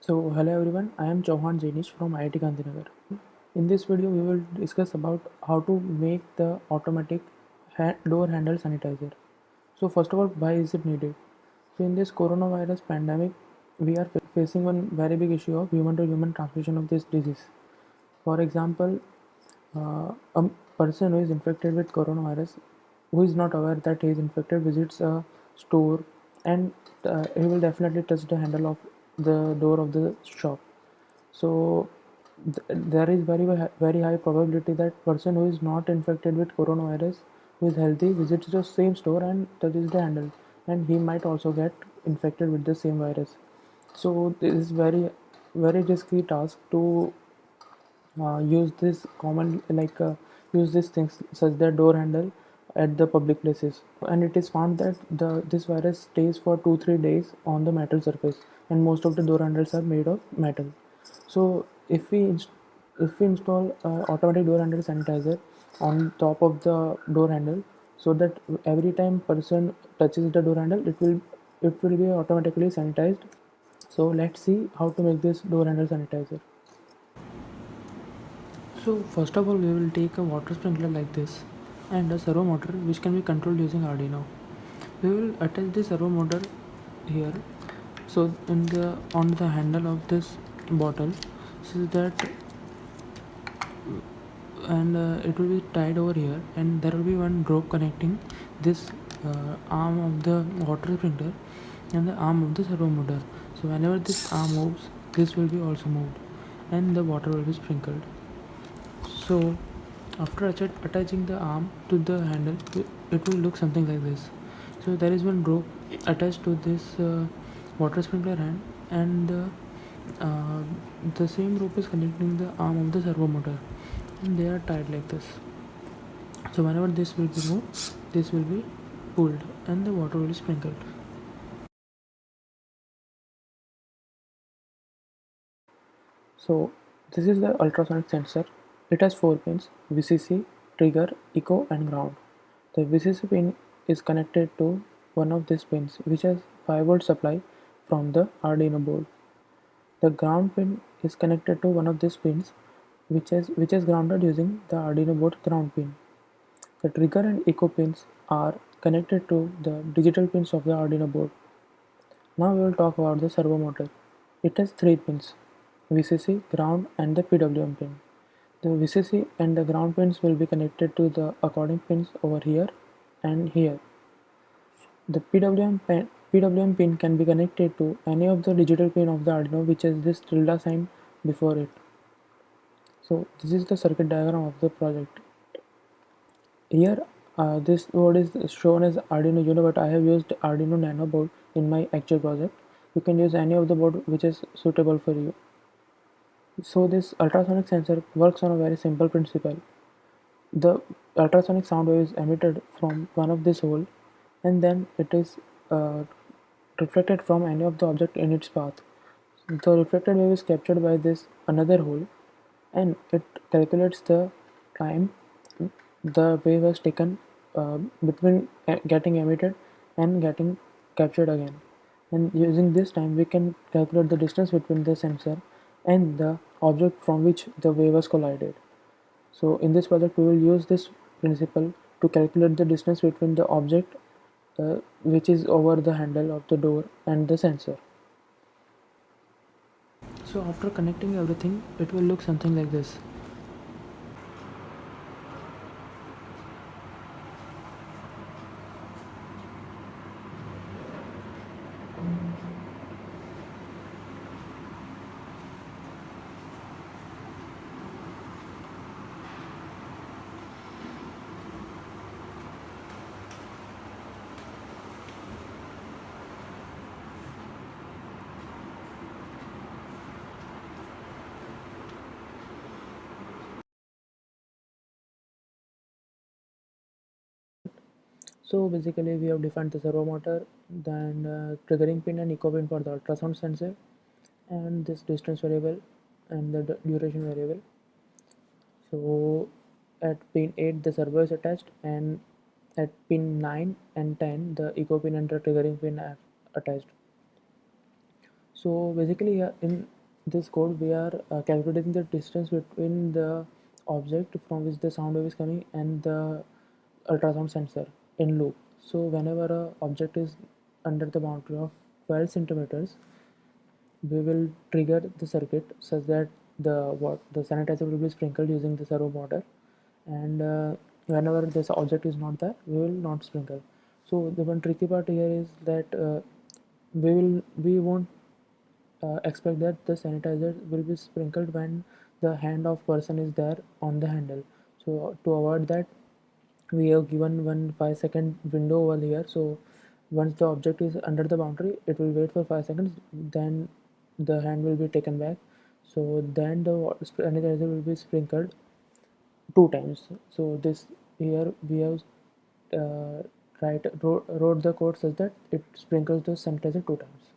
So hello everyone, I am Chauhan Jainish from IIT Gandhinagar. In this video we will discuss about how to make the automatic door handle sanitizer. So first of all, why is it needed? So in this coronavirus pandemic, we are facing one very big issue of human to human transmission of this disease. For example, a person who is infected with coronavirus, who is not aware that he is infected, visits a store and he will definitely touch the handle of the door of the shop. So there is very high probability that person who is not infected with coronavirus, who is healthy, visits the same store and touches the handle, and he might also get infected with the same virus. So this is very risky task to use this common use these things such that door handle at the public places. And it is found that this virus stays for 2-3 days on the metal surface, and most of the door handles are made of metal. So if we install automatic door handle sanitizer on top of the door handle, so that every time person touches the door handle, it will be automatically sanitized. So let's see how to make this door handle sanitizer. So first of all, we will take a water sprinkler like this and a servo motor which can be controlled using Arduino. We will attach the servo motor here, so in the on the handle of this bottle, so that and it will be tied over here, and there will be one rope connecting this arm of the water sprinkler and the arm of the servo motor. So whenever this arm moves, this will be also moved and the water will be sprinkled. So after attaching the arm to the handle, it will look something like this. So there is one rope attached to this water sprinkler hand, and the same rope is connecting the arm of the servo motor, and they are tied like this. So whenever this will be moved, this will be pulled and the water will be sprinkled. So this is the ultrasonic sensor. It has 4 pins: VCC, trigger, echo and ground. The VCC pin is connected to one of these pins, which has 5 volt supply from the Arduino board. The ground pin is connected to one of these pins, which is grounded using the Arduino board ground pin. The trigger and echo pins are connected to the digital pins of the Arduino board. Now we will talk about the servo motor. It has 3 pins: VCC, ground and the PWM pin. The VCC and the ground pins will be connected to the according pins over here and here. The PWM pin can be connected to any of the digital pin of the Arduino which has this tilde sign before it. So this is the circuit diagram of the project. Here this board is shown as Arduino Uno, but I have used Arduino Nano board in my actual project. You can use any of the board which is suitable for you. So this ultrasonic sensor works on a very simple principle. The ultrasonic sound wave is emitted from one of this hole, and then it is uh, reflected from any of the object in its path. The reflected wave is captured by this another hole, and it calculates the time the wave has taken between getting emitted and getting captured again. And using this time, we can calculate the distance between the sensor and the object from which the wave has collided. So in this project, we will use this principle to calculate the distance between the object which is over the handle of the door and the sensor. So after connecting everything, it will look something like this. So basically we have defined the servo motor, then triggering pin and echo pin for the ultrasound sensor, and this distance variable and the duration variable. So at pin 8 the servo is attached, and at pin 9 and 10 the echo pin and the triggering pin are attached. So basically in this code we are calculating the distance between the object from which the sound wave is coming and the ultrasound sensor in loop. So whenever a object is under the boundary of 12 centimeters, we will trigger the circuit such that the sanitizer will be sprinkled using the servo motor, and whenever this object is not there, we will not sprinkle. So the one tricky part here is that we won't expect that the sanitizer will be sprinkled when the hand of person is there on the handle. So to avoid that, we have given one 5-second window over here. So once the object is under the boundary, it will wait for 5 seconds, then the hand will be taken back. So then the sanitizer will be sprinkled 2 times. So this here we have wrote the code such that it sprinkles the sanitizer 2 times.